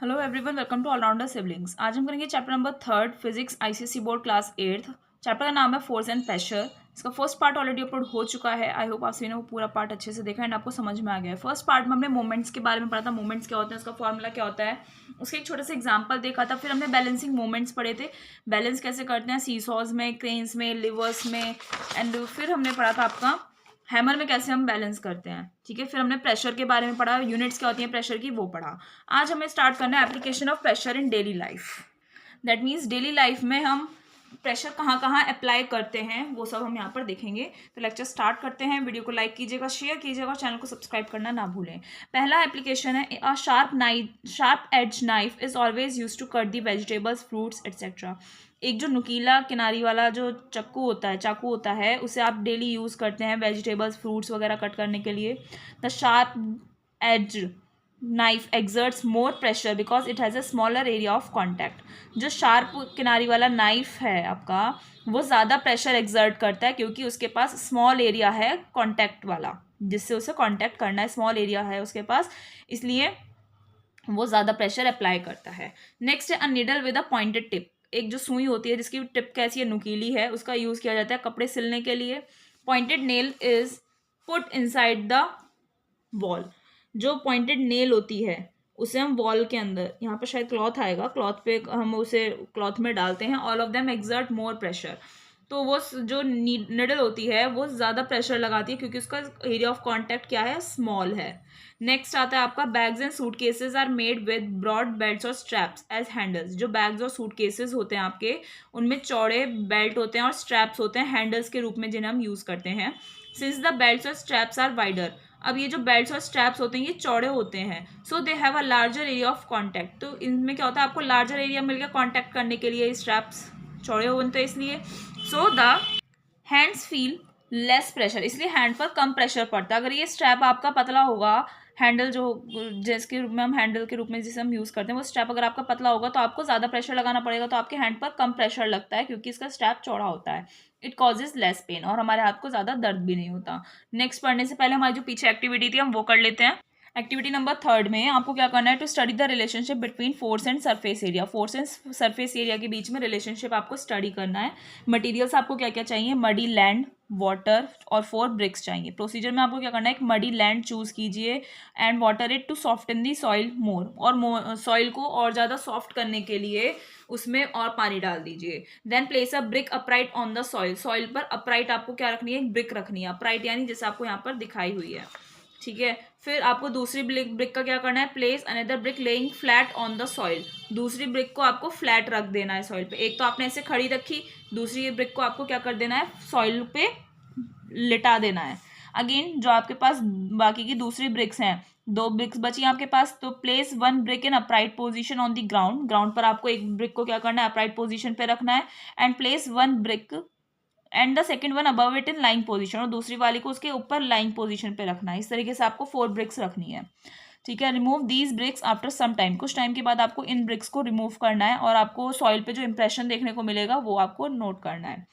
Hello everyone, welcome to allrounder siblings. आज हम करेंगे chapter number 3 physics ICSE board class 8। Chapter का नाम है फोर्स एंड प्रेशर। इसका फर्स्ट पार्ट ऑलरेडी अपलोड हो चुका है। आई होप आप सभी ने वो पूरा पार्ट अच्छे से देखा एंड आपको समझ में आ गया है। फर्स्ट पार्ट में हमने मोमेंट्स के बारे में पढ़ा था, मोमेंट्स क्या होते हैं, उसका फॉर्मूला क्या होता है, उसके एक छोटे से एग्जाम्पल देखा था। फिर हमने बैलेंसिंग मोमेंट्स पढ़े थे, बैलेंस कैसे करते हैं सीसॉज में, क्रेन्स में, लिवर्स में। एंड फिर हमने पढ़ा था आपका हैमर में कैसे हम बैलेंस करते हैं। ठीक है, फिर हमने प्रेशर के बारे में पढ़ा, यूनिट्स क्या होती हैं प्रेशर की वो पढ़ा। आज हमें स्टार्ट करना है application of pressure in daily life. That means daily life में हम प्रेशर कहाँ कहाँ अप्लाई करते हैं वो सब हम यहाँ पर देखेंगे। तो लेक्चर स्टार्ट करते हैं। वीडियो को लाइक कीजिएगा, शेयर कीजिएगा और चैनल को सब्सक्राइब करना ना भूलें। पहला एप्लीकेशन है a sharp edge knife is always use to cut the vegetables, fruits etcetera. एक जो नुकीला किनारी वाला जो चाकू होता है उसे आप डेली यूज़ करते हैं वेजिटेबल्स, फ्रूट्स वगैरह कट करने के लिए। The sharp edge knife exerts more pressure because it has a smaller area of contact. जो शार्प किनारी वाला नाइफ है आपका वो ज़्यादा प्रेशर एक्सर्ट करता है क्योंकि उसके पास स्मॉल एरिया है कॉन्टैक्ट वाला, जिससे उसे कॉन्टैक्ट करना है, स्मॉल एरिया है उसके पास, इसलिए वो ज़्यादा प्रेशर अप्लाई करता है। नेक्स्ट है a needle with a pointed tip. एक जो सुई होती है जिसकी टिप कैसी है, नुकीली है, उसका यूज़ किया जाता है कपड़े सिलने के लिए। Pointed nail is put inside the wall. जो पॉइंटेड नेल होती है उसे हम वॉल के अंदर, यहाँ पर शायद क्लॉथ आएगा, क्लॉथ पे हम उसे क्लॉथ में डालते हैं। All of them exert more pressure. तो वो जो निडल होती है वो ज़्यादा प्रेशर लगाती है क्योंकि उसका एरिया ऑफ कॉन्टैक्ट क्या है, स्मॉल है। नेक्स्ट आता है आपका bags and suit cases are made with broad belts और स्ट्रैप्स एज हैंडल्स। जो बैग्स और सूट केसेज होते हैं आपके, उनमें चौड़े बेल्ट होते हैं और स्ट्रैप्स होते हैं हैंडल्स के रूप में जिन्हें हम यूज़ करते हैं। सिंस द बेल्ट्स और स्ट्रैप्स आर वाइडर, अब ये जो बेल्ट्स और स्ट्रैप्स होते हैं ये चौड़े होते हैं, so they have a larger area of contact. तो इनमें क्या होता है, आपको लार्जर एरिया मिल गया कॉन्टैक्ट करने के लिए, स्ट्रैप्स चौड़े बनते हैं इसलिए। So the hands feel less pressure, इसलिए हैंड पर कम प्रेशर पड़ता है। अगर ये स्ट्रैप आपका पतला होगा, हैंडल जो जिसके रूप में हम हैंडल के रूप में जिसे हम यूज़ करते हैं, वो स्ट्रैप अगर आपका पतला होगा तो आपको ज़्यादा प्रेशर लगाना पड़ेगा, तो आपके हैंड पर कम प्रेशर लगता है क्योंकि इसका स्ट्रैप चौड़ा होता है। इट कॉजेज लेस पेन, और हमारे हाथ को ज़्यादा दर्द भी नहीं होता। नेक्स्ट पढ़ने से पहले हमारी जो पीछे एक्टिविटी थी हम वो कर लेते हैं। एक्टिविटी नंबर 3 में आपको क्या करना है, to study the relationship between force and surface area. Force and surface area के बीच में रिलेशनशिप आपको स्टडी करना है। मटेरियल्स आपको क्या क्या चाहिए, मडी लैंड, वाटर और 4 ब्रिक्स चाहिए। प्रोसीजर में आपको क्या करना है, एक मडी लैंड चूज कीजिए and water it to soften the soil more, और सॉइल को और ज़्यादा सॉफ्ट करने के लिए उसमें और पानी डाल दीजिए। Then place a brick upright on the soil. Soil पर अपराइट आपको क्या रखनी है, एक ब्रिक रखनी है, अपराइट यानी जैसे आपको यहाँ पर दिखाई हुई है। ठीक है, फिर आपको दूसरी ब्रिक का क्या करना है, place another brick laying flat on the soil. दूसरी ब्रिक को आपको फ्लैट रख देना है सॉइल पे। एक तो आपने ऐसे खड़ी रखी, दूसरी ब्रिक को आपको क्या कर देना है, सॉइल पे लिटा देना है। अगेन जो आपके पास बाकी की दूसरी ब्रिक्स हैं, 2 ब्रिक्स बची आपके पास, तो place 1 brick in upright position on the ground. Ground पर आपको एक ब्रिक को क्या करना है, अपराइट पोजीशन पे रखना है। And place 1 brick and the second one above it in lying position, और दूसरी वाली को उसके ऊपर लाइंग पोजीशन पे रखना है। इस तरीके से आपको 4 ब्रिक्स रखनी है। ठीक है, remove these bricks after some time. कुछ टाइम के बाद आपको इन ब्रिक्स को रिमूव करना है और आपको सॉइल पे जो इंप्रेशन देखने को मिलेगा वो आपको नोट करना है।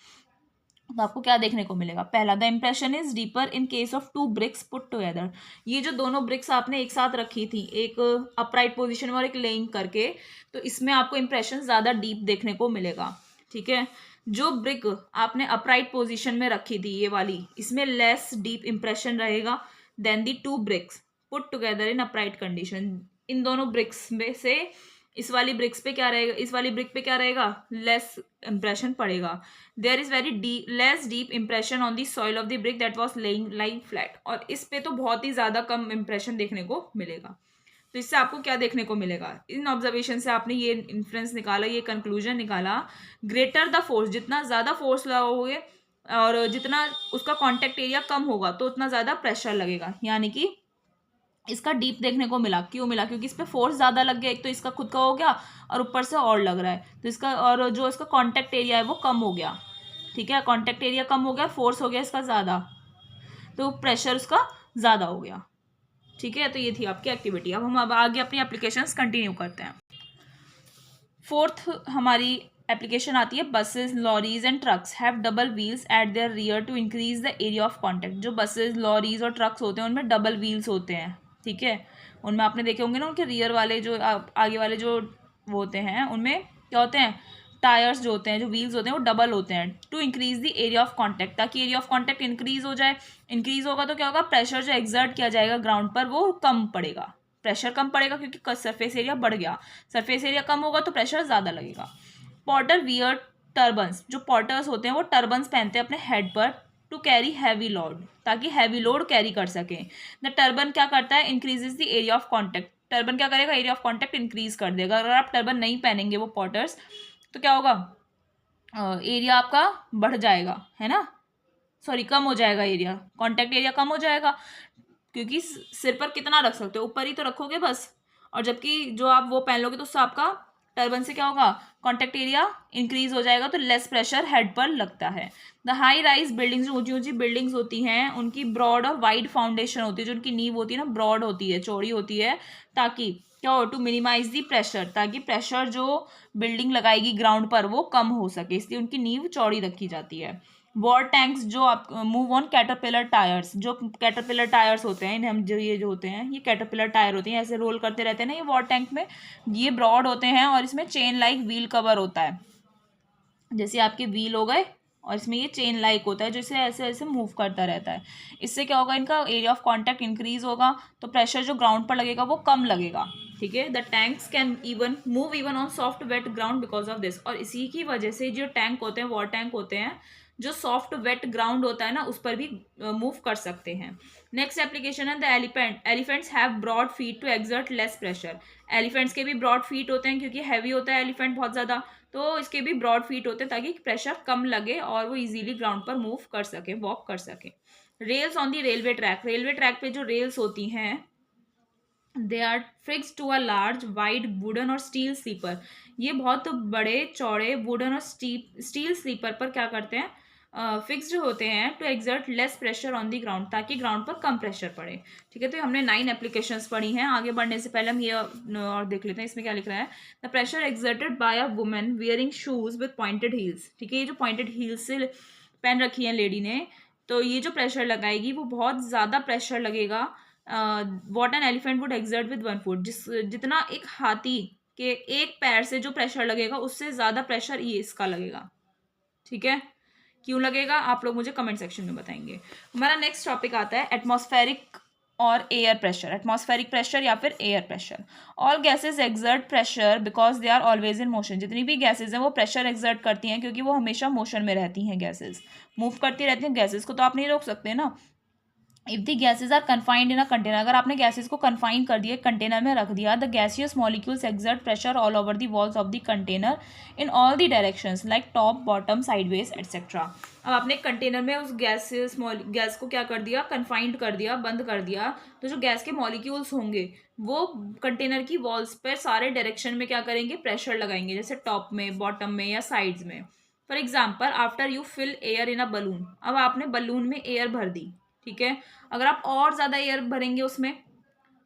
तो आपको क्या देखने को मिलेगा, पहला, the impression is deeper in case of 2 bricks put together. ये जो दोनों ब्रिक्स आपने एक साथ रखी थी, एक अपराइट पोजीशन में और एक लेइंग करके, तो इसमें आपको इंप्रेशन ज़्यादा डीप देखने को मिलेगा। ठीक है, जो ब्रिक आपने अपराइट पोजीशन में रखी थी ये वाली, इसमें लेस डीप इंप्रेशन रहेगा then the 2 bricks put together in upright condition. इन दोनों ब्रिक्स में से इस वाली ब्रिक्स पे क्या रहेगा, इस वाली ब्रिक पे क्या रहेगा, लेस इंप्रेशन पड़ेगा। There is very less deep impression on the soil of the brick that was lying flat, और इस पे तो बहुत ही ज़्यादा कम इंप्रेशन देखने को मिलेगा। तो इससे आपको क्या देखने को मिलेगा, इन ऑब्जर्वेशन से आपने ये इन्फ्रेंस निकाला, ये कंक्लूजन निकाला, ग्रेटर द फोर्स, जितना ज़्यादा फोर्स लगाओगे और जितना उसका कॉन्टैक्ट एरिया कम होगा तो उतना ज़्यादा प्रेशर लगेगा। यानी कि इसका डीप देखने को मिला, क्यों मिला, क्योंकि इस पर फोर्स ज़्यादा लग गया, एक तो इसका खुद का हो गया और ऊपर से और लग रहा है, तो इसका और जो इसका कॉन्टैक्ट एरिया है वो कम हो गया। ठीक है, कॉन्टैक्ट एरिया कम हो गया, फोर्स हो गया इसका ज़्यादा, तो प्रेशर उसका ज़्यादा हो गया। ठीक है, तो ये थी आपकी एक्टिविटी। अब हम आगे अपनी एप्लीकेशंस कंटिन्यू करते हैं। फोर्थ हमारी एप्लीकेशन आती है, buses, lorries and trucks have double wheels at their rear to increase the area of contact. जो बसेस, लॉरीज और ट्रक्स होते हैं उनमें डबल व्हील्स होते हैं। ठीक है, उनमें आपने देखे होंगे ना, उनके रियर वाले जो आगे वाले जो वो होते हैं, उनमें क्या होते हैं, टायर्स जो होते हैं, जो व्हील्स होते हैं वो डबल होते हैं, to increase the area of contact, ताकि एरिया ऑफ कॉन्टैक्ट इंक्रीज हो जाए। इंक्रीज होगा तो क्या होगा, प्रेशर जो एक्सर्ट किया जाएगा ग्राउंड पर वो कम पड़ेगा, प्रेशर कम पड़ेगा क्योंकि सरफेस एरिया बढ़ गया, सरफेस एरिया कम होगा तो प्रेशर ज़्यादा लगेगा। पॉटर वियर टर्बन्स, जो पॉटर्स होते हैं वो टर्बन्स पहनते हैं अपने हेड पर टू कैरी हैवी लोड, ताकि हैवी लोड कैरी कर सकें। द टर्बन क्या करता है, increases the area of contact, turban क्या करेगा, एरिया ऑफ कॉन्टैक्ट इंक्रीज कर देगा। अगर आप टर्बन नहीं पहनेंगे वो पॉटर्स, तो क्या होगा, एरिया आपका बढ़ जाएगा, है ना, सॉरी कम हो जाएगा, एरिया कॉन्टैक्ट एरिया कम हो जाएगा, क्योंकि सिर पर कितना रख सकते हो, ऊपर ही तो रखोगे बस, और जबकि जो आप वो पहन लोगे तो उससे आपका टर्बन से क्या होगा, कॉन्टैक्ट एरिया इंक्रीज हो जाएगा, तो लेस प्रेशर हेड पर लगता है। द हाई राइज बिल्डिंग्स, जो ऊंची ऊंची बिल्डिंग्स होती हैं उनकी ब्रॉड और वाइड फाउंडेशन होती है, जो उनकी नींव होती है ना ब्रॉड होती है, चौड़ी होती है, ताकि क्या हो, टू मिनिमाइज दी प्रेशर, ताकि प्रेशर जो बिल्डिंग लगाएगी ग्राउंड पर वो कम हो सके, इसलिए उनकी नींव चौड़ी रखी जाती है। वॉर टैंक्स, जो आप मूव ऑन कैटरपिलर टायर्स, जो कैटरपिलर टायर्स होते हैं, इन्हें हम जो ये जो होते हैं ये कैटरपिलर टायर होते हैं, ऐसे रोल करते रहते हैं ना ये वॉर टैंक में, ये ब्रॉड होते हैं और इसमें चेन लाइक व्हील कवर होता है, जैसे आपके व्हील हो गए और इसमें ये चेन लाइक होता है जो इसे ऐसे ऐसे मूव करता रहता है। इससे क्या होगा, इनका एरिया ऑफ कॉन्टैक्ट इंक्रीज होगा, तो प्रेशर जो ग्राउंड पर लगेगा वो कम लगेगा, ठीक है। The tanks can even move even on soft wet ground because of this, और इसी की वजह से जो टैंक होते हैं, वॉर टैंक होते हैं, जो सॉफ्ट वेट ग्राउंड होता है ना उस पर भी मूव कर सकते हैं। नेक्स्ट एप्लीकेशन है the elephants have broad feet to exert less pressure, elephants के भी ब्रॉड फीट होते हैं क्योंकि हैवी होता है एलिफेंट बहुत ज़्यादा, तो इसके भी ब्रॉड फीट होते हैं ताकि प्रेशर कम लगे और वो इजीली ग्राउंड पर मूव कर सके, वॉक कर सके। Rails on the railway track, railway track पे जो रेल्स होती हैं they are fixed to a large wide wooden और स्टील स्लीपर, ये बहुत बड़े चौड़े वुडन और स्टील स्लीपर पर क्या करते हैं, फिक्स्ड होते हैं to exert less pressure on the ground, ताकि ग्राउंड पर कम प्रेशर पड़े, ठीक है। तो हमने 9 एप्लीकेशंस पढ़ी हैं, आगे बढ़ने से पहले हम ये और देख लेते हैं इसमें क्या लिख रहा है। The pressure exerted bye a women wearing shoes with pointed heels, ठीक है, ये जो पॉइंटेड हील्स से पहन रखी है लेडी ने, तो ये जो प्रेशर लगाएगी वो बहुत ज़्यादा प्रेशर लगेगा। What an elephant would exert with 1 foot, जितना एक हाथी के एक पैर से जो प्रेशर लगेगा उससे ज़्यादा प्रेशर ये इसका लगेगा, ठीक है। क्यों लगेगा आप लोग मुझे कमेंट सेक्शन में बताएंगे। हमारा नेक्स्ट टॉपिक आता है एटमॉस्फेरिक और एयर प्रेशर, एटमॉस्फेरिक प्रेशर या फिर air pressure. All gases exert pressure because they are always in motion, जितनी भी गैसेज हैं वो प्रेशर एक्सर्ट करती हैं क्योंकि वो हमेशा मोशन में रहती हैं, गैसेज मूव करती रहती हैं, गैसेज को तो आप नहीं रोक सकते ना। If the gases are confined in a container, अगर आपने गैसेज को कन्फाइन कर दिया, कंटेनर में रख दिया, the gaseous molecules exert pressure all over the walls of the container in all the directions like top bottom sideways etcetera. अब आपने कंटेनर में उस गैस को क्या कर दिया, कन्फाइंड कर दिया, बंद कर दिया, तो जो गैस के मॉलिक्यूल्स होंगे वो कंटेनर की वॉल्स पर सारे डायरेक्शन में क्या करेंगे, प्रेशर लगाएंगे, जैसे टॉप में, बॉटम में या साइड्स में। For example after you fill air in a balloon, अब आपने बलून में एयर भर दी, ठीक है, अगर आप और ज़्यादा एयर भरेंगे उसमें,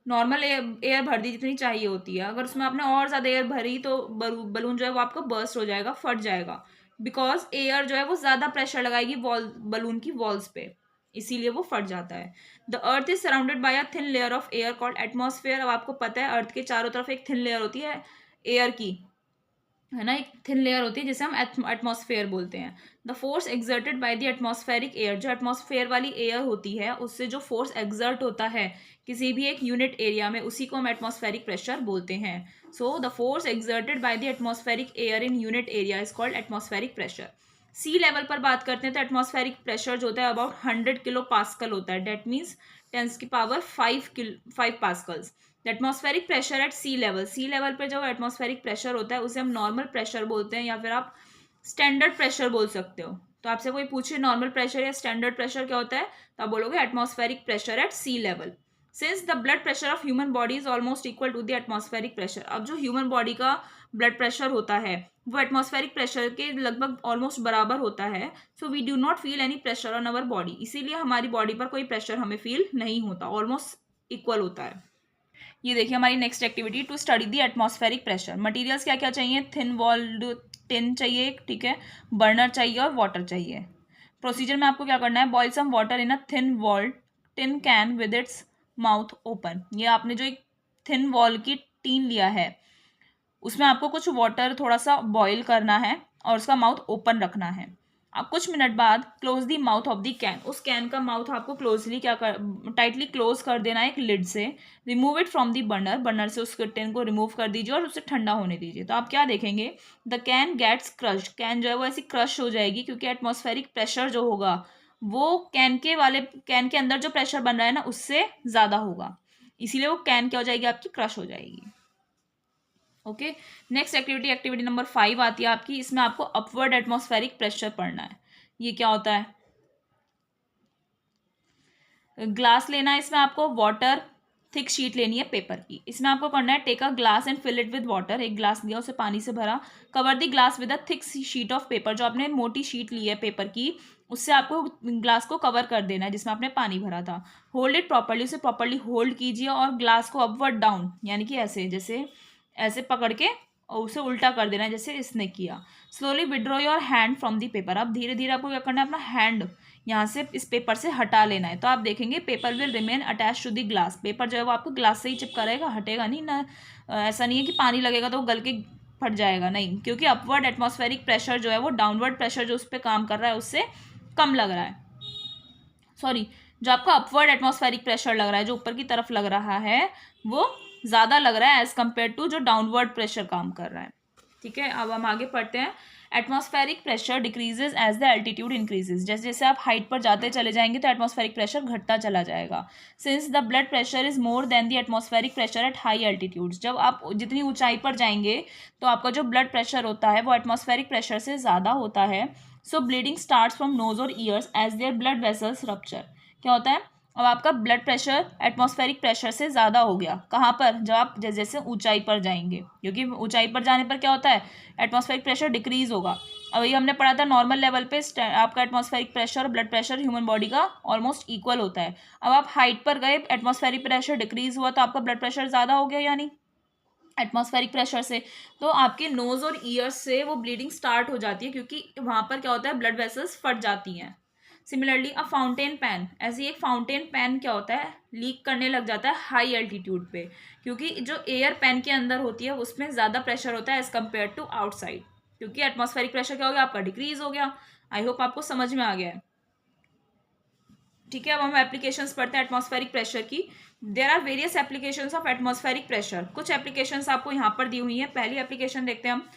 नॉर्मल एयर भर दी जितनी चाहिए होती है, अगर उसमें आपने और ज़्यादा एयर भरी तो बलून जो है वो आपका बर्स्ट हो जाएगा, फट जाएगा, बिकॉज एयर जो है वो ज़्यादा प्रेशर लगाएगी बलून की वॉल्स पे, इसीलिए वो फट जाता है। The earth is surrounded by a thin layer of air called atmosphere, अब आपको पता है अर्थ के चारों तरफ एक थिन लेयर होती है एयर की, है ना, एक थिन लेयर होती है जिसे हम एटमॉस्फेयर बोलते हैं। The force exerted by the atmospheric air, जो एटमॉस्फेयर वाली एयर होती है उससे जो फोर्स एक्सर्ट होता है किसी भी एक यूनिट एरिया में, उसी को हम एटमॉस्फेरिक प्रेशर बोलते हैं। So the force exerted by the atmospheric air in unit area is called atmospheric pressure. Sea level पर बात करते हैं तो एटमॉस्फेरिक प्रेशर जो होता है अबाउट 100 किलो पास्कल होता है, that means 10⁵ pascals. Atmospheric pressure at sea level, sea level पे जो एटमॉस्फेरिक प्रेशर होता है उसे हम नॉर्मल प्रेशर बोलते हैं या फिर आप स्टैंडर्ड प्रेशर बोल सकते हो। तो आपसे कोई पूछे नॉर्मल प्रेशर या स्टैंडर्ड प्रेशर क्या होता है, तो आप बोलोगे atmospheric pressure at sea level. Since the blood pressure of human body is almost equal to the atmospheric pressure, अब जो ह्यूमन बॉडी का ब्लड प्रेशर होता है वो एटमॉस्फेरिक प्रेशर के लगभग ऑलमोस्ट बराबर होता है, so we do not feel any pressure on our body, इसीलिए हमारी बॉडी पर कोई प्रेशर हमें फील नहीं होता, ऑलमोस्ट इक्वल होता है। ये देखिए हमारी next activity, to study the atmospheric pressure. Materials क्या क्या चाहिए, थिन वॉल्ड टिन चाहिए, ठीक है, बर्नर चाहिए और वाटर चाहिए। प्रोसीजर में आपको क्या करना है, boil some water in a thin walled tin can with its mouth open, ये आपने जो एक थिन वॉल की टीन लिया है, उसमें आपको कुछ वाटर थोड़ा सा बॉईल करना है और उसका माउथ ओपन रखना है। अब कुछ मिनट बाद close the mouth of the can, उस कैन का माउथ आपको क्लोजली क्या कर टाइटली क्लोज कर देना है एक लिड से। Remove it from the burner, burner से उस टिन को रिमूव कर दीजिए और उसे ठंडा होने दीजिए। तो आप क्या देखेंगे, the can gets crushed, can जो है वो ऐसी क्रश हो जाएगी क्योंकि एटमॉस्फेरिक प्रेशर जो होगा वो कैन के अंदर जो प्रेशर बन रहा है ना उससे ज़्यादा होगा, इसीलिए वो कैन क्या हो जाएगी, आपकी क्रश हो जाएगी। ओके, नेक्स्ट एक्टिविटी नंबर 5 आती है आपकी। इसमें आपको अपवर्ड एटमॉस्फेरिक प्रेशर पढ़ना है। ये क्या होता है, ग्लास लेना है, इसमें आपको वाटर थिक शीट लेनी है पेपर की। इसमें आपको करना है take a glass and fill it with water, एक ग्लास लिया उसे पानी से भरा, cover the glass with a thick sheet of paper, जो आपने मोटी शीट ली है पेपर की उससे आपको ग्लास को कवर कर देना है जिसमें आपने पानी भरा था। होल्ड इट प्रॉपर्ली, उसे प्रॉपर्ली होल्ड कीजिए और ग्लास को अपवर्ड डाउन यानी कि ऐसे जैसे ऐसे पकड़ के और उसे उल्टा कर देना है जैसे इसने किया। Slowly withdraw your hand from the paper, अब धीरे धीरे आपको क्या करना है, अपना हैंड यहाँ से इस पेपर से हटा लेना है। तो आप देखेंगे paper will remain attach to the glass, paper जो है वो आपको ग्लास से ही चिपका रहेगा, हटेगा नहीं ना। ऐसा नहीं है कि पानी लगेगा तो वो गल के फट जाएगा, नहीं, क्योंकि अपवर्ड एटमॉस्फेरिक प्रेशर जो है वो डाउनवर्ड प्रेशर जो उस पर काम कर रहा है उससे कम लग रहा है। सॉरी, जो आपका अपवर्ड एटमॉस्फेरिक प्रेशर लग रहा है, जो ऊपर की तरफ लग रहा है, वो ज़्यादा लग रहा है एज कम्पेयर टू जो डाउनवर्ड प्रेशर काम कर रहा है। ठीक है, अब हम आगे पढ़ते हैं। Atmospheric pressure decreases as the altitude increases, जैसे जैसे आप हाइट पर जाते चले जाएंगे तो एटमॉस्फेरिक प्रेशर घटता चला जाएगा। Since the blood pressure is more than the atmospheric pressure at high altitudes, जब आप जितनी ऊंचाई पर जाएंगे तो आपका जो ब्लड प्रेशर होता है वो एटमॉस्फेरिक प्रेशर से ज़्यादा होता है। So bleeding starts from nose और ears as their blood vessels rupture. क्या होता है, अब आपका ब्लड प्रेशर एटमॉस्फेरिक प्रेशर से ज़्यादा हो गया, कहाँ पर, जब आप जैसे जैसे ऊंचाई पर जाएंगे, क्योंकि ऊंचाई पर जाने पर क्या होता है, एटमॉस्फेरिक प्रेशर डिक्रीज होगा। अब ये हमने पढ़ा था नॉर्मल लेवल पे आपका एटमॉस्फेरिक प्रेशर और ब्लड प्रेशर ह्यूमन बॉडी का ऑलमोस्ट इक्वल होता है। अब आप हाइट पर गए, एटमॉस्फेरिक प्रेशर डिक्रीज हुआ तो आपका ब्लड प्रेशर ज़्यादा हो गया यानी एटमॉस्फेरिक प्रेशर से, तो आपके नोज और ईयर्स से वो ब्लीडिंग स्टार्ट हो जाती है क्योंकि वहाँ पर क्या होता है, ब्लड वेसल्स फट जाती हैं। सिमिलरली अ फाउंटेन पैन, ऐसे ही एक फाउंटेन पैन क्या होता है, लीक करने लग जाता है हाई एल्टीट्यूड पे, क्योंकि जो एयर पैन के अंदर होती है उसमें ज़्यादा प्रेशर होता है एज कम्पेयर टू आउटसाइड, क्योंकि एटमॉस्फेरिक प्रेशर क्या हो गया, आपका डिक्रीज हो गया। आई होप आपको समझ में आ गया है। ठीक है, अब हम एप्लीकेशंस पढ़ते हैं एटमॉस्फेरिक प्रेशर की। There are various applications of atmospheric pressure, कुछ एप्लीकेशंस आपको यहाँ पर दी हुई हैं। पहली एप्लीकेशन देखते हैं हम,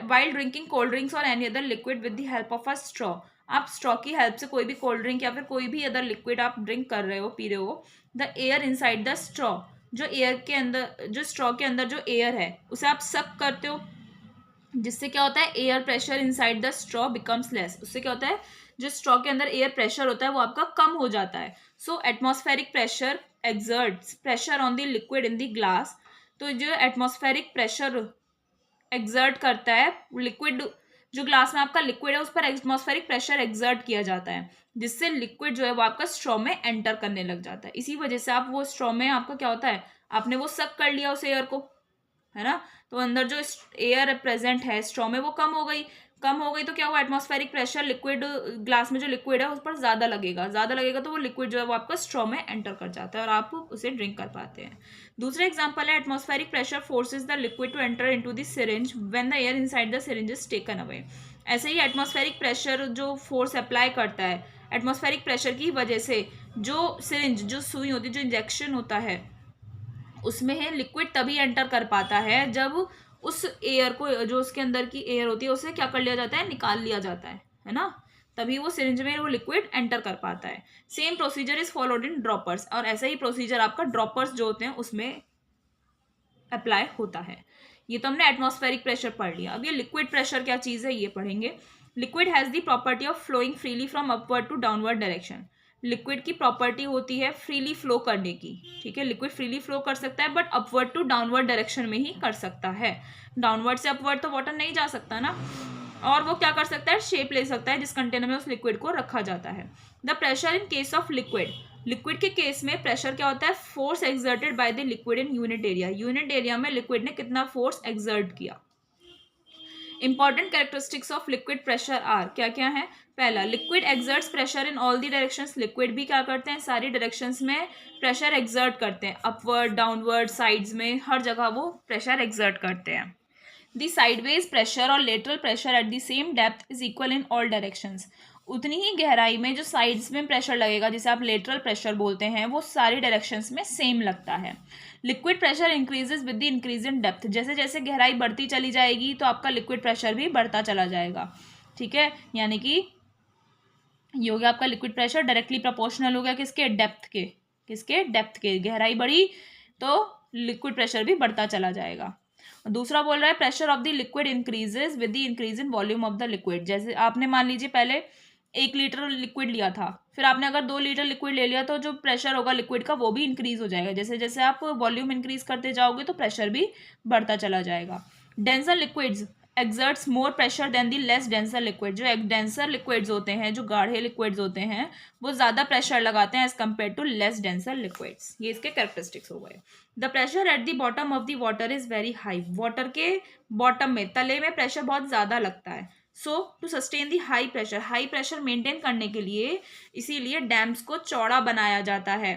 वाइल ड्रिंकिंग कोल्ड ड्रिंक्स और any other liquid with the help of a straw, आप स्ट्रॉ की हेल्प से कोई भी कोल्ड ड्रिंक या फिर कोई भी अदर लिक्विड आप ड्रिंक कर रहे हो, पी रहे हो, the air inside the straw, जो एयर के अंदर, जो स्ट्रॉ के अंदर जो एयर है उसे आप सक करते हो, जिससे क्या होता है, air pressure inside the straw becomes less, उससे क्या होता है, जो स्ट्रॉ के अंदर एयर प्रेशर होता है वो आपका कम हो जाता है। So atmospheric pressure exerts pressure on the liquid in the glass, तो जो एटमॉस्फेरिक प्रेशर एक्सर्ट करता है लिक्विड, जो ग्लास में आपका लिक्विड है उस पर एटमॉस्फेरिक प्रेशर एक्सर्ट किया जाता है, जिससे लिक्विड जो है वो आपका स्ट्रॉ में एंटर करने लग जाता है। इसी वजह से आप वो स्ट्रॉ में आपका क्या होता है, आपने वो सक कर लिया उस एयर को, है ना, तो अंदर जो एयर प्रेजेंट है स्ट्रॉ में वो कम हो गई तो क्या हुआ, एटमॉस्फेरिक प्रेशर लिक्विड ग्लास में जो लिक्विड है उस पर ज़्यादा लगेगा तो वो लिक्विड जो है वो आपका स्ट्रॉ में एंटर कर जाता है और आप उसे ड्रिंक कर पाते हैं। दूसरा एग्जांपल है, atmospheric pressure forces the liquid to enter into the syringe when the air inside the syringe is taken away. ऐसे ही एटमॉस्फेरिक प्रेशर जो फोर्स अप्लाई करता है, एटमॉस्फेरिक प्रेशर की वजह से जो सिरिंज, जो सुई होती है, जो इंजेक्शन होता है उसमें है लिक्विड तभी एंटर कर पाता है जब उस एयर को, जो उसके अंदर की एयर होती है उसे क्या कर लिया जाता है, निकाल लिया जाता है ना, तभी वो सिरिंज में वो लिक्विड एंटर कर पाता है। Same procedure is followed in droppers, और ऐसा ही प्रोसीजर आपका ड्रॉपर्स जो होते हैं उसमें अप्लाई होता है। ये तो हमने एटमॉस्फेरिक प्रेशर पढ़ लिया। अब ये लिक्विड प्रेशर क्या चीज़ है ये पढ़ेंगे। Liquid has the property of flowing freely from upward to downward direction, liquid की प्रॉपर्टी होती है फ्रीली फ्लो करने की। ठीक है, लिक्विड फ्रीली फ्लो कर सकता है but upward to downward direction में ही कर सकता है, डाउनवर्ड से अपवर्ड तो वाटर नहीं जा सकता ना। और वो क्या कर सकता है, शेप ले सकता है जिस कंटेनर में उस लिक्विड को रखा जाता है। The pressure in case of liquid, liquid के केस में प्रेशर क्या होता है, force exerted by the liquid in unit area, unit area में लिक्विड ने कितना फोर्स एक्सर्ट किया। Important characteristics of liquid pressure are, क्या क्या है? पहला, liquid exerts pressure in all the directions, liquid भी क्या करते हैं, सारी डायरेक्शंस में प्रेशर एक्सर्ट करते हैं, अपवर्ड डाउनवर्ड साइड्स में हर जगह वो प्रेशर एक्सर्ट करते हैं। दी साइडवेज प्रेशर और lateral pressure at the same depth is equal in all directions, उतनी ही गहराई में जो साइड्स में प्रेशर लगेगा जिसे आप लेटरल प्रेशर बोलते हैं वो सारी डायरेक्शंस में सेम लगता है। Liquid pressure increases with the increase in depth, जैसे जैसे गहराई बढ़ती चली जाएगी तो आपका लिक्विड प्रेशर भी बढ़ता चला जाएगा। ठीक है, यानी कि ये हो गया आपका लिक्विड प्रेशर डायरेक्टली प्रोपोर्शनल हो गया किसके, डेप्थ के, किसके, डेप्थ के। गहराई बढ़ी तो लिक्विड प्रेशर भी बढ़ता चला जाएगा। दूसरा बोल रहा है pressure of the liquid increases with the increase in volume of the liquid, जैसे आपने मान लीजिए पहले 1 लीटर लिक्विड लिया था, फिर आपने अगर 2 लीटर लिक्विड ले लिया तो जो प्रेशर होगा लिक्विड का वो भी इंक्रीज हो जाएगा, जैसे जैसे आप वॉल्यूम इंक्रीज करते जाओगे तो प्रेशर भी बढ़ता चला जाएगा। Denser liquids exerts more pressure than the less denser liquid, जो डेंसर लिक्विड्स होते हैं, जो गाढ़े लिक्विड्स होते हैं वो ज़्यादा प्रेशर लगाते हैं as compare to less denser liquids. ये इसके कैरेक्टरिस्टिक्स हो गए। The pressure at the bottom of the water is very high, water के बॉटम में, तले में प्रेशर बहुत ज़्यादा लगता है। So to sustain the high pressure maintain करने के लिए इसीलिए डैम्स को चौड़ा बनाया जाता है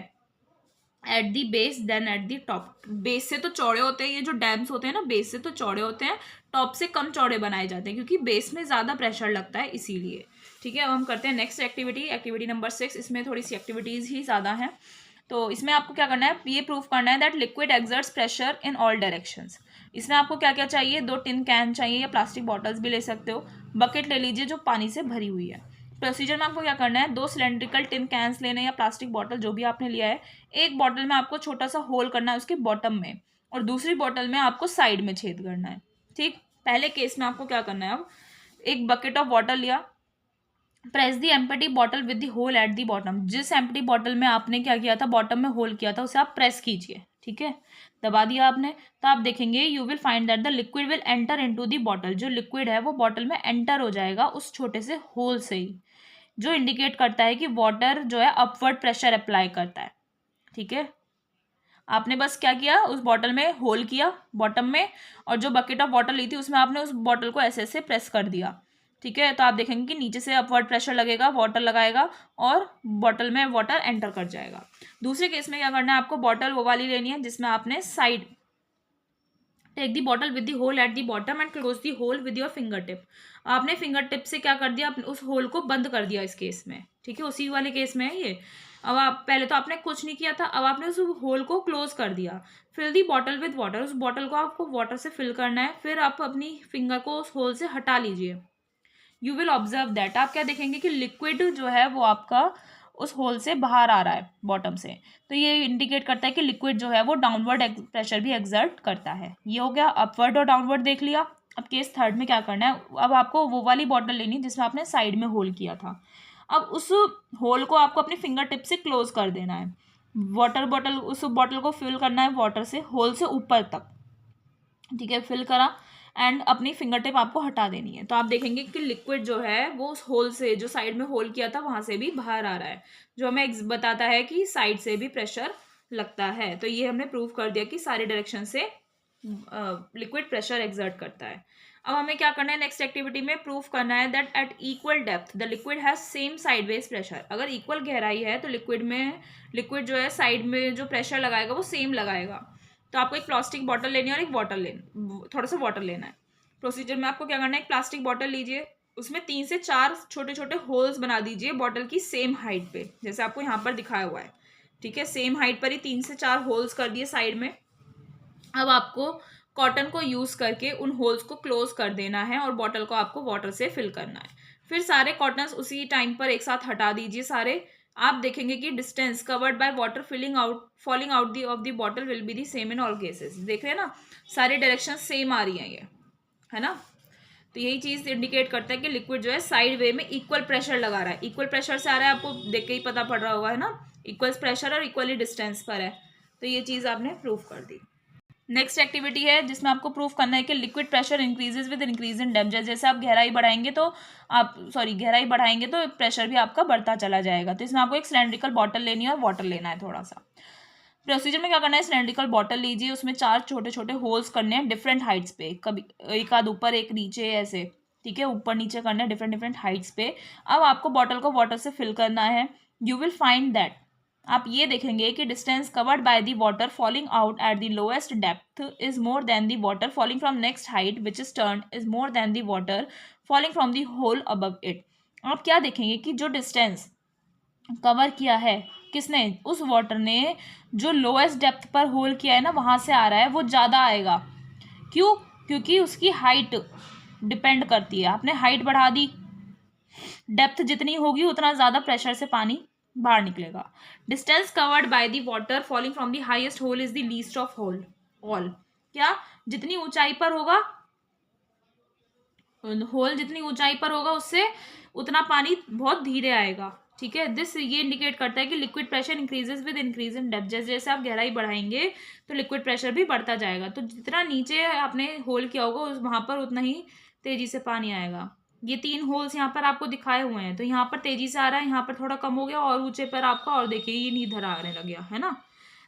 at the base than at the top, base से तो चौड़े होते हैं ये जो डैम्स होते हैं ना, बेस से तो चौड़े होते हैं, टॉप से कम चौड़े बनाए जाते हैं क्योंकि बेस में ज़्यादा प्रेशर लगता है इसीलिए। ठीक है, अब हम करते हैं नेक्स्ट एक्टिविटी, एक्टिविटी नंबर 6। इसमें थोड़ी सी एक्टिविटीज़ ही ज़्यादा हैं, तो इसमें आपको क्या करना है, ये प्रूफ करना है that liquid exerts pressure in all directions. इसमें आपको क्या क्या चाहिए, 2 टिन कैन चाहिए या प्लास्टिक बॉटल्स भी ले सकते हो, बकेट ले लीजिए जो पानी से भरी हुई है। प्रोसीजर में आपको क्या करना है, 2 सिलेंड्रिकल टिन कैंस लेने या प्लास्टिक बॉटल जो भी आपने लिया है, एक बॉटल में आपको छोटा सा होल करना है उसके बॉटम में और दूसरी बॉटल में आपको साइड में छेद करना है। ठीक, पहले केस में आपको क्या करना है, अब एक बकेट ऑफ वाटर लिया, press the empty bottle with the hole at the bottom, जिस एम्प्टी बॉटल में आपने क्या किया था, बॉटम में होल किया था उसे आप प्रेस कीजिए। ठीक है, दबा दिया आपने, तो आप देखेंगे you will find that the liquid will enter into the bottle, जो लिक्विड है वो बॉटल में एंटर हो जाएगा उस छोटे से होल से ही, जो इंडिकेट करता है कि वाटर जो है अपवर्ड प्रेशर अप्लाई करता है। ठीक है, आपने बस क्या किया, उस बॉटल में होल किया बॉटम में और जो बकेट ऑफ वाटर ली थी उसमें आपने उस बॉटल को ऐसे ऐसे प्रेस कर दिया। ठीक है, तो आप देखेंगे कि नीचे से अपवर्ड प्रेशर लगेगा, वाटर लगाएगा और बॉटल में वाटर एंटर कर जाएगा। दूसरे केस में क्या करना है, आपको बॉटल वो वाली लेनी है जिसमें आपने side, take the bottle with the hole at the bottom and close the hole with your finger tip. आपने फिंगर टिप से क्या कर दिया, उस होल को बंद कर दिया इस केस में। ठीक है, उसी वाले केस में है ये। अब आप पहले तो आपने कुछ नहीं किया था, अब आपने उस होल को क्लोज कर दिया। Fill the bottle with water, उस बॉटल को आपको वाटर से फिल करना है, फिर आप अपनी फिंगर को उस होल से हटा लीजिए। यू विल ऑब्जर्व दैट, आप क्या देखेंगे कि लिक्विड जो है वो आपका उस होल से बाहर आ रहा है बॉटम से, तो ये इंडिकेट करता है कि लिक्विड जो है वो डाउनवर्ड प्रेशर भी एक्सर्ट करता है। ये हो गया अपवर्ड और डाउनवर्ड देख लिया। अब केस थर्ड में क्या करना है, अब आपको वो वाली बॉटल लेनी है जिसमें आपने साइड में होल किया था। अब उस होल को आपको अपनी फिंगर टिप से क्लोज कर देना है, वाटर बॉटल, उस बॉटल को फिल करना है वाटर से होल से ऊपर तक। ठीक है, फिल करा एंड अपनी फिंगर टिप आपको हटा देनी है, तो आप देखेंगे कि लिक्विड जो है वो उस होल से, जो साइड में होल किया था वहां से भी बाहर आ रहा है, जो हमें बताता है कि साइड से भी प्रेशर लगता है। तो ये हमने प्रूव कर दिया कि सारे डायरेक्शन से लिक्विड प्रेशर एक्सर्ट करता है। अब हमें क्या करना है, नेक्स्ट एक्टिविटी में प्रूफ करना है that at equal depth the liquid has same sideways pressure. अगर इक्वल गहराई है तो लिक्विड जो है साइड में जो प्रेशर लगाएगा वो सेम लगाएगा। तो आपको एक प्लास्टिक बॉटल लेनी है और एक थोड़ा सा वाटर लेना है। प्रोसीजर में आपको क्या करना है, एक प्लास्टिक बॉटल लीजिए, उसमें 3 से 4 छोटे छोटे होल्स बना दीजिए बॉटल की सेम हाइट पे, जैसे आपको यहाँ पर दिखाया हुआ है। ठीक है, सेम हाइट पर ही 3 से 4 होल्स कर दिए साइड में। अब आपको कॉटन को यूज करके उन होल्स को क्लोज कर देना है और बॉटल को आपको वाटर से फिल करना है। फिर सारे कॉटन्स उसी टाइम पर एक साथ हटा दीजिए सारे। आप देखेंगे कि distance covered by water falling out the of the bottle will be the same in all cases. देख रहे हैं ना, सारे डायरेक्शन सेम आ रही हैं, ये है ना। तो यही चीज इंडिकेट करता है कि लिक्विड जो है साइड वे में इक्वल प्रेशर लगा रहा है। इक्वल प्रेशर से आ रहा है, आपको देख के ही पता पड़ रहा होगा, है ना, इक्वल प्रेशर और इक्वली डिस्टेंस पर है। तो ये चीज आपने प्रूफ कर दी। नेक्स्ट एक्टिविटी है जिसमें आपको प्रूफ करना है कि liquid pressure increases with increase in depth. जैसे आप गहराई बढ़ाएंगे तो प्रेशर भी आपका बढ़ता चला जाएगा। तो इसमें आपको एक सिलेंड्रिकल बॉटल लेनी है और वाटर लेना है थोड़ा सा। प्रोसीजर में क्या करना है, सिलेंड्रिकल बॉटल लीजिए, उसमें 4 छोटे छोटे होल्स करने हैं डिफरेंट हाइट्स पे, कभी एक आध ऊपर एक नीचे ऐसे, ठीक है, ऊपर नीचे करना है डिफरेंट डिफरेंट हाइट्स पे। अब आपको बॉटल को वाटर से फिल करना है। यू विल फाइंड दैट, आप ये देखेंगे कि distance covered by the water falling out at the lowest depth is more than the water falling from next height which is turn is more than the water falling from the hole above it. आप क्या देखेंगे कि जो distance cover किया है किसने, उस water ने, जो लोएस्ट डेप्थ पर होल किया है ना, वहाँ से आ रहा है, वो ज़्यादा आएगा। क्यों? क्योंकि उसकी हाइट डिपेंड करती है। आपने हाइट बढ़ा दी, डेप्थ जितनी होगी उतना ज़्यादा प्रेशर से पानी बाहर निकलेगा। Distance covered by the water falling from the highest hole is the least of hole all. क्या? जितनी ऊंचाई पर होगा, होल जितनी ऊंचाई पर होगा उससे उतना पानी बहुत धीरे आएगा, ठीक है। दिस ये इंडिकेट करता है कि liquid pressure increases with increase in depth. जैसे जैसे आप गहराई बढ़ाएंगे तो लिक्विड प्रेशर भी बढ़ता जाएगा, तो जितना नीचे आपने होल किया होगा उस वहां पर उतना ही तेजी से पानी आएगा। ये 3 होल्स यहाँ पर आपको दिखाए हुए हैं, तो यहाँ पर तेजी से आ रहा है, यहाँ पर थोड़ा कम हो गया, और ऊंचे पर आपका, और देखिए ये नीधर आने लग गया है ना।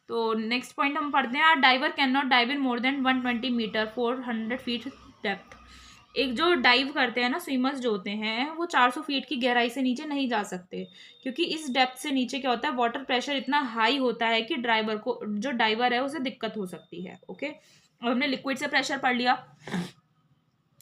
तो नेक्स्ट पॉइंट हम पढ़ते हैं, diver can not dive in more than 120 metre 400 feet depth. एक जो डाइव करते हैं ना, स्विमर्स जो होते हैं, वो 400 फीट की गहराई से नीचे नहीं जा सकते, क्योंकि इस डेप्थ से नीचे क्या होता है, वाटर प्रेशर इतना हाई होता है कि ड्राइवर को, जो डाइवर है, उसे दिक्कत हो सकती है। ओके, और हमने लिक्विड से प्रेशर पढ़ लिया।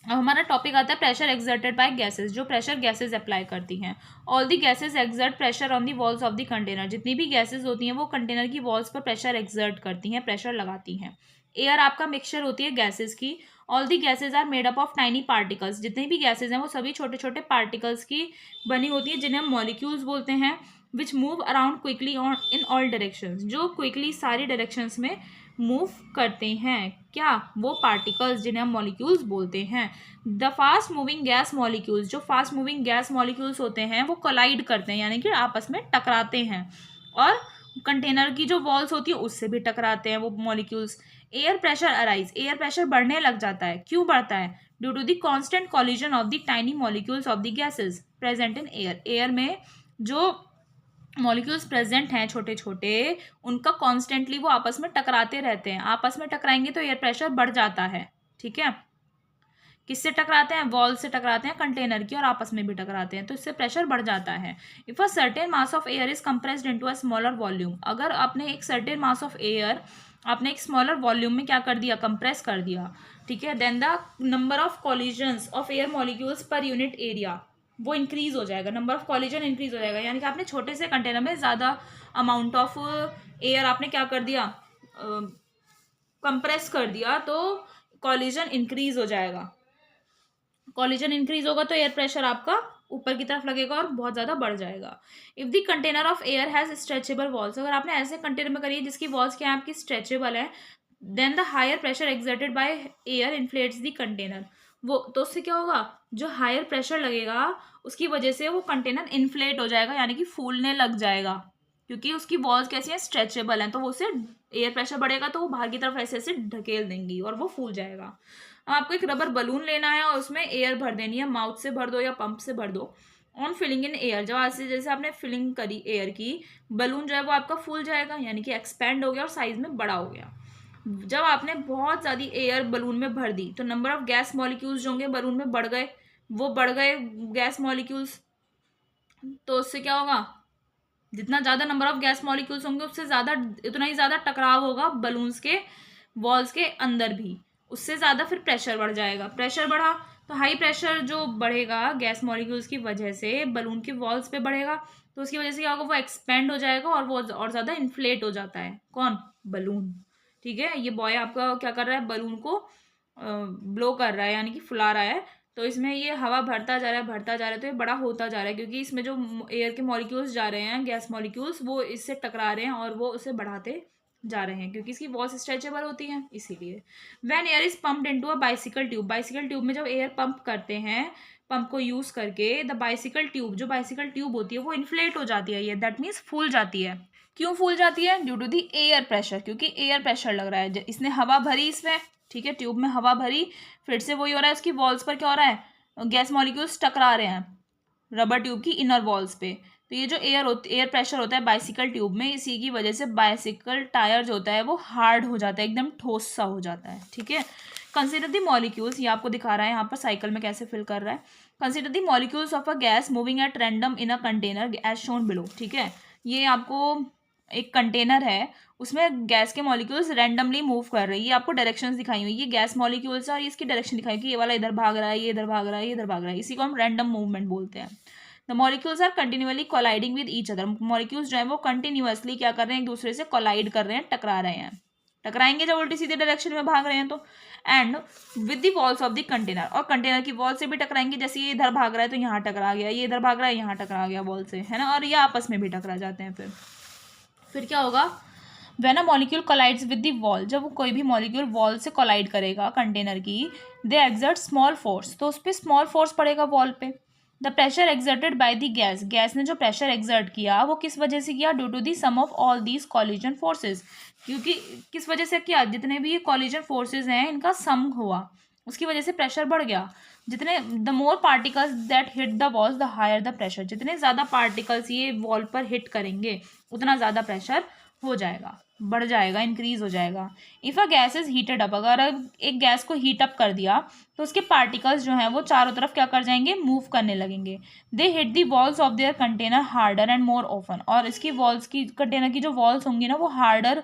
अब हमारा टॉपिक आता है प्रेशर एक्सर्टेड बाय गैसेस, जो प्रेशर गैसेस अप्लाई करती हैं। All the gases exert pressure on the walls of the container. जितनी भी गैसेस होती हैं वो कंटेनर की वॉल्स पर प्रेशर एक्सर्ट करती हैं, प्रेशर लगाती हैं। एयर आपका मिक्सचर होती है गैसेस की। All the gases are made up of tiny particles. जितनी भी गैसेज हैं वो सभी छोटे छोटे पार्टिकल्स की बनी होती है, जिन्हें हम मॉलिक्यूल्स बोलते हैं, which move around quickly on in all directions, जो क्विकली सारी डायरेक्शंस में मूव करते हैं। क्या? वो पार्टिकल्स जिन्हें हम मॉलिक्यूल्स बोलते हैं। The fast moving gas molecules, जो फास्ट मूविंग गैस मॉलिक्यूल्स होते हैं वो कोलाइड करते हैं, यानी कि आपस में टकराते हैं, और कंटेनर की जो वॉल्स होती है उससे भी टकराते हैं वो molecules. Air pressure arise, air pressure बढ़ने लग जाता है। क्यों बढ़ता है? Due to the constant collision of the tiny molecules of the gases present in air. Air में जो मॉलिक्यूल्स प्रेजेंट हैं छोटे छोटे, उनका कॉन्स्टेंटली वो आपस में टकराते रहते हैं। आपस में टकराएंगे तो एयर प्रेशर बढ़ जाता है, ठीक है। किससे टकराते हैं? वॉल से टकराते हैं, कंटेनर की, और आपस में भी टकराते हैं, तो इससे प्रेशर बढ़ जाता है। If a certain mass of air is compressed into a smaller volume, अगर आपने एक सर्टेन मास ऑफ एयर आपने एक स्मॉलर वॉल्यूम में क्या कर दिया, कंप्रेस कर दिया, ठीक है, then the number of collisions of air molecules per unit area वो इंक्रीज हो जाएगा, नंबर ऑफ कॉलिजन इंक्रीज हो जाएगा। यानी कि आपने छोटे से कंटेनर में ज़्यादा अमाउंट ऑफ एयर आपने क्या कर दिया, कंप्रेस कर दिया, तो कॉलिजन इंक्रीज हो जाएगा। कॉलिजन इंक्रीज होगा तो एयर प्रेशर आपका ऊपर की तरफ लगेगा और बहुत ज़्यादा बढ़ जाएगा। If the container of air has stretchable walls, अगर आपने ऐसे कंटेनर में करिए जिसकी वॉल्स क्या है आपकी स्ट्रेचेबल है, then the higher pressure exerted by air inflates the container. वो तो उससे क्या होगा, जो हायर प्रेशर लगेगा उसकी वजह से वो कंटेनर इन्फ्लेट हो जाएगा, यानी कि फूलने लग जाएगा, क्योंकि उसकी वॉल्स कैसी हैं, स्ट्रेचेबल हैं, तो वो उससे एयर प्रेशर बढ़ेगा तो वो बाहर की तरफ ऐसे ऐसे ढकेल देंगी और वो फूल जाएगा। आपको एक रबर बलून लेना है और उसमें एयर भर देनी है, माउथ से भर दो या पंप से भर दो। ऑन फिलिंग इन एयर, जब ऐसे जैसे आपने फिलिंग करी एयर की, बलून जो है वो आपका फूल जाएगा, यानी कि एक्सपेंड हो गया और साइज में बड़ा हो गया। जब आपने बहुत ज़्यादा एयर बलून में भर दी तो नंबर ऑफ गैस मॉलिक्यूल्स जो होंगे बलून में बढ़ गए, वो बढ़ गए गैस मॉलिक्यूल्स, तो उससे क्या होगा, जितना ज़्यादा नंबर ऑफ गैस मॉलिक्यूल्स होंगे उससे ज़्यादा, उतना ही ज़्यादा टकराव होगा बलून्स के वॉल्स के अंदर भी, उससे ज़्यादा फिर प्रेशर बढ़ जाएगा। प्रेशर बढ़ा तो हाई प्रेशर जो बढ़ेगा गैस मॉलिक्यूल्स की वजह से बलून की वॉल्स पे बढ़ेगा, तो उसकी वजह से क्या होगा, वो एक्सपेंड हो जाएगा और वो और ज़्यादा इन्फ्लेट हो जाता है। कौन? बलून, ठीक है। ये बॉय आपका क्या कर रहा है, बलून को ब्लो कर रहा है, यानी कि फुला रहा है, तो इसमें ये हवा भरता जा रहा है भरता जा रहा है, तो ये बड़ा होता जा रहा है, क्योंकि इसमें जो एयर के मॉलिक्यूल्स जा रहे हैं, गैस मॉलिक्यूल्स, वो इससे टकरा रहे हैं और वो उसे बढ़ाते जा रहे हैं, क्योंकि इसकी वॉल्स स्ट्रेचेबल होती हैं इसीलिए। When air is pumped into a bicycle tube, bicycle tube में जब एयर पंप करते हैं, पंप को यूज करके, द बाइसिकल ट्यूब, जो बाइसिकल ट्यूब होती है वो इन्फ्लेट हो जाती है, ये दैट मीन्स फूल जाती है। क्यों फूल जाती है? Due to the air pressure, क्योंकि एयर प्रेशर लग रहा है, इसने हवा भरी इसमें, ठीक है, ट्यूब में हवा भरी, फिर से वही हो रहा है, उसकी वॉल्स पर क्या हो रहा है, गैस मॉलिक्यूल्स टकरा रहे हैं रबर ट्यूब की इनर वॉल्स पे, तो ये जो एयर प्रेशर होता है बाइसिकल ट्यूब में, इसी की वजह से बाइसिकल टायर जो होता है वो हार्ड हो जाता है, एकदम ठोस सा हो जाता है, ठीक है। कंसिडर द मॉलिक्यूल्स, ये आपको दिखा रहा है यहाँ पर साइकिल में कैसे फिल कर रहा है। Consider the molecules of a gas moving at random in a container as shown below, ठीक है। ये आपको एक कंटेनर है, उसमें गैस के मॉलिक्यूल्स रैंडमली मूव कर रही है, आपको डायरेक्शंस दिखाई हुई, ये गैस मॉलिक्यूल्स है और इसकी डायरेक्शन दिखाई हुई कि ये वाला इधर भाग रहा है, ये इधर भाग रहा है, ये इधर भाग रहा है, इसी को हम रैंडम मूवमेंट बोलते हैं। The molecules are continuously colliding with each other, molecules जो है वो कंटिन्यूअसली क्या कर रहे हैं, एक दूसरे से कोलाइड कर रहे हैं, टकरा रहे हैं, टकराएंगे जब उल्टी सीधे डायरेक्शन में भाग रहे हैं तो। And with the walls of the container, और कंटेनर की वॉल से भी टकराएंगे, जैसे ये इधर भाग रहा है तो यहाँ टकरा गया, ये इधर भाग रहा है यहाँ टकरा गया वॉल से, है ना, और ये आपस में भी टकरा जाते हैं। फिर क्या होगा, when a molecule collides with the wall, जब कोई भी मॉलिक्यूल वॉल से कोलाइड करेगा कंटेनर की, दे एक्सर्ट स्मॉल फोर्स, तो उस पर स्मॉल फोर्स पड़ेगा वॉल पे। The pressure exerted by the gas, gas ने जो प्रेशर एक्सर्ट किया वो किस वजह से किया, due to the sum of all these collision forces, क्योंकि किस वजह से किया, जितने भी ये कॉलिजन फोर्सेज हैं इनका सम हुआ, उसकी वजह से प्रेशर बढ़ गया। जितने the more particles that hit the walls the higher the pressure, जितने ज़्यादा पार्टिकल्स ये वॉल पर हिट करेंगे उतना ज़्यादा प्रेशर हो जाएगा, बढ़ जाएगा, इंक्रीज हो जाएगा। If a gas is heated up, अगर एक गैस को हीट अप कर दिया तो उसके पार्टिकल्स जो हैं वो चारों तरफ क्या कर जाएंगे, मूव करने लगेंगे। They hit the walls of their container harder and more often, और इसकी वॉल्स की, कंटेनर की जो वॉल्स होंगी ना वो harder,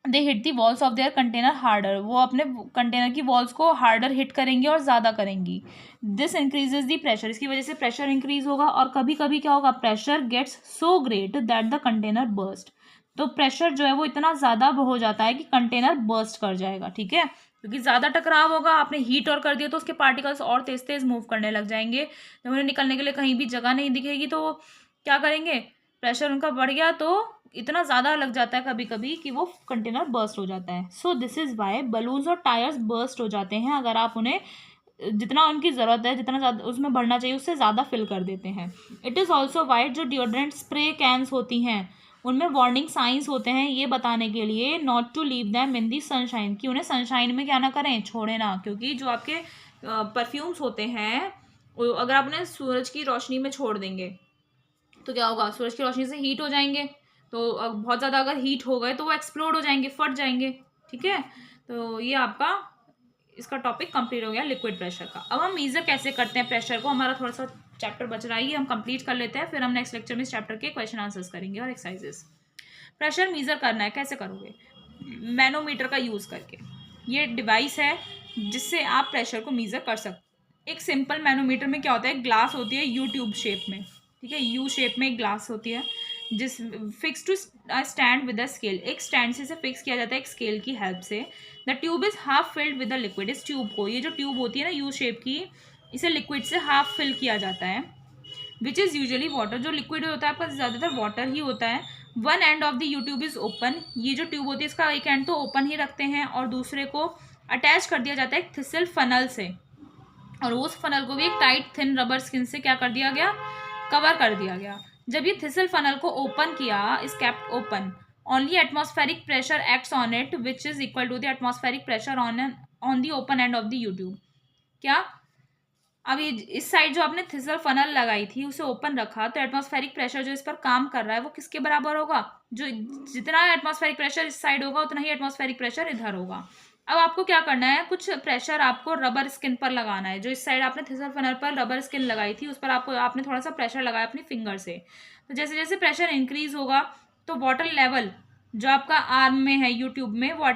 they hit the walls of their container harder, वो अपने कंटेनर की वॉल्स को हार्डर हिट करेंगे और ज़्यादा करेंगी। दिस इंक्रीजेज दी प्रेशर, इसकी वजह से प्रेशर इंक्रीज होगा, और कभी कभी क्या होगा, pressure gets so great that the container burst, तो प्रेशर जो है वो इतना ज़्यादा हो जाता है कि कंटेनर बर्स्ट कर जाएगा, ठीक है, क्योंकि ज़्यादा टकराव होगा, आपने हीट और कर दिया तो उसके पार्टिकल्स और तेज तेज मूव करने लग जाएंगे, जब उन्हें निकलने के लिए कहीं भी जगह नहीं दिखेगी तो वो क्या करेंगे, प्रेशर उनका बढ़ गया तो इतना ज़्यादा लग जाता है कभी कभी कि वो कंटेनर बर्स्ट हो जाता है। So this is why balloons और टायर्स बर्स्ट हो जाते हैं, अगर आप उन्हें जितना उनकी ज़रूरत है, जितना ज़्यादा उसमें भरना चाहिए उससे ज़्यादा फिल कर देते हैं। इट इज़ ऑल्सो वाइट, जो डिओड्रेंट स्प्रे कैंस होती हैं उनमें वार्निंग साइंस होते हैं, ये बताने के लिए not to leave them in the sunshine, कि उन्हें सनशाइन में क्या ना करें, छोड़े ना, क्योंकि जो आपके परफ्यूम्स होते हैं अगर आप उन्हें सूरज की रोशनी में छोड़ देंगे तो क्या होगा, सूरज की रोशनी से हीट हो जाएंगे, तो बहुत ज़्यादा अगर हीट हो गए तो वो एक्सप्लोड हो जाएंगे, फट जाएंगे, ठीक है। तो ये आपका इसका टॉपिक कंप्लीट हो गया लिक्विड प्रेशर का। अब हम मीज़र कैसे करते हैं प्रेशर को, हमारा थोड़ा सा चैप्टर बच रहा है, ये हम कंप्लीट कर लेते हैं, फिर हम नेक्स्ट लेक्चर में इस चैप्टर के क्वेश्चन आंसर्स करेंगे और एक्सरसाइजेस। प्रेशर मीज़र करना है, कैसे करोगे, मैनोमीटर का यूज़ करके। ये डिवाइस है जिससे आप प्रेशर को मीज़र कर सकते। एक सिंपल मैनोमीटर में क्या होता है, ग्लास होती है यू ट्यूब शेप में, ठीक है, यू शेप में एक ग्लास होती है जिस fix to stand with a scale, एक स्टैंड से इसे फिक्स किया जाता है एक स्केल की हेल्प से। The tube is half filled with the liquid, इस ट्यूब को, ये जो ट्यूब होती है ना यू शेप की, इसे लिक्विड से हाफ फिल किया जाता है, विच इज़ यूजुअली वाटर, जो लिक्विड होता है आपका ज़्यादातर वाटर ही होता है। One and of the U tube is open, ये जो ट्यूब होती है इसका एक एंड तो ओपन ही रखते हैं और दूसरे को अटैच कर दिया जाता है एक थिसल फनल से, और उस फनल को भी एक टाइट थिन रबर स्किन से क्या कर दिया गया, कवर कर दिया गया। जब ये थिसल फनल को ओपन किया, is kept open, only atmospheric pressure acts on it which is equal to the atmospheric pressure on the open end of the U tube. क्या, अब ये इस साइड जो आपने थिसल फनल लगाई थी उसे ओपन रखा, तो एटमॉस्फेरिक प्रेशर जो इस पर काम कर रहा है वो किसके बराबर होगा, जो जितना एटमॉस्फेरिक प्रेशर इस साइड होगा उतना ही एटमॉस्फेरिक प्रेशर इधर होगा। अब आपको क्या करना है, कुछ प्रेशर आपको रबर स्किन पर लगाना है, जो इस साइड आपने थिसल फनल पर रबर स्किन लगाई थी उस पर आपने थोड़ा सा प्रेशर लगाया अपनी फिंगर से। तो जैसे जैसे प्रेशर इंक्रीज होगा तो वाटर लेवल जो आपका आर्म में है यूट्यूब में, वो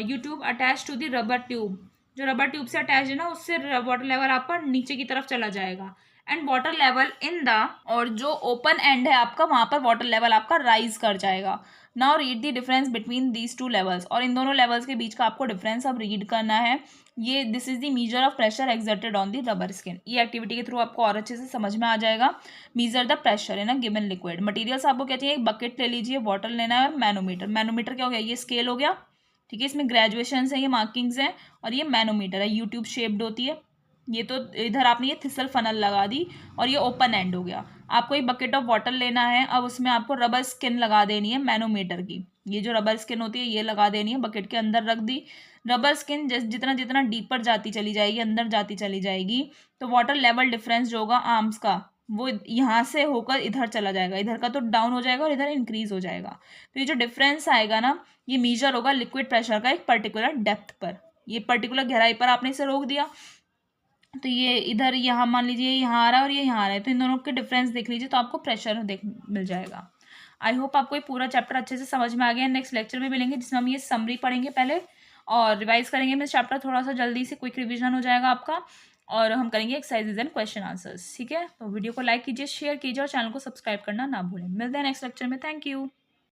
U tube attach to the rubber tube, जो रबर ट्यूब से अटैच है ना, उससे वाटर लेवल आपका नीचे की तरफ चला जाएगा। And water level in the, और जो ओपन एंड है आपका वहाँ पर वाटर लेवल आपका राइज कर जाएगा। Now read the difference between these two levels, और इन दोनों लेवल्स के बीच का आपको डिफरेंस अब रीड करना है। ये this is the measure of pressure exerted on the rubber skin, ये एक्टिविटी के थ्रू आपको और अच्छे से समझ में आ जाएगा। Measure the pressure in a given liquid, materials आपको क्या चाहिए, एक बकेट ले लीजिए, बॉटल लेना है और मैनोमीटर। मैनोमीटर क्या हो गया, ये स्केल हो गया, ठीक है, इसमें ग्रेजुएशन है, ये मार्किंग्स हैं, और ये मैनोमीटर है, यूट्यूब शेप्ड होती है। ये तो इधर आपने ये थिसल फनल लगा दी और ये ओपन एंड हो गया। आपको एक बकेट ऑफ वाटर लेना है, अब उसमें आपको रबर स्किन लगा देनी है मैनोमीटर की, ये जो रबर स्किन होती है ये लगा देनी है, बकेट के अंदर रख दी। रबर स्किन जितना जितना डीपर जाती चली जाएगी, अंदर जाती चली जाएगी, तो वाटर लेवल डिफरेंस जो होगा आर्म्स का वो यहाँ से होकर इधर चला जाएगा, इधर का तो डाउन हो जाएगा और इधर इंक्रीज हो जाएगा। तो ये जो डिफरेंस आएगा ना, ये मेजर होगा लिक्विड प्रेशर का एक पर्टिकुलर डेप्थ पर। ये पर्टिकुलर गहराई पर आपने इसे रोक दिया, तो ये इधर यहाँ मान लीजिए यहाँ आ रहा है और ये यहाँ आ रहा है, तो इन दोनों के डिफरेंस देख लीजिए तो आपको प्रेशर देख मिल जाएगा। आई होप आपको ये पूरा चैप्टर अच्छे से समझ में आ गया। नेक्स्ट लेक्चर में मिलेंगे जिसमें हम ये समरी पढ़ेंगे पहले और रिवाइज करेंगे। मैं चैप्टर थोड़ा सा जल्दी से क्विक रिवीजन हो जाएगा आपका, और हम करेंगे एक्सरसाइजेज एंड क्वेश्चन आंसर्स। ठीक है, तो वीडियो को लाइक कीजिए, शेयर कीजिए और चैनल को सब्सक्राइब करना ना भूलें। मिलते हैं नेक्स्ट लेक्चर में। Thank you.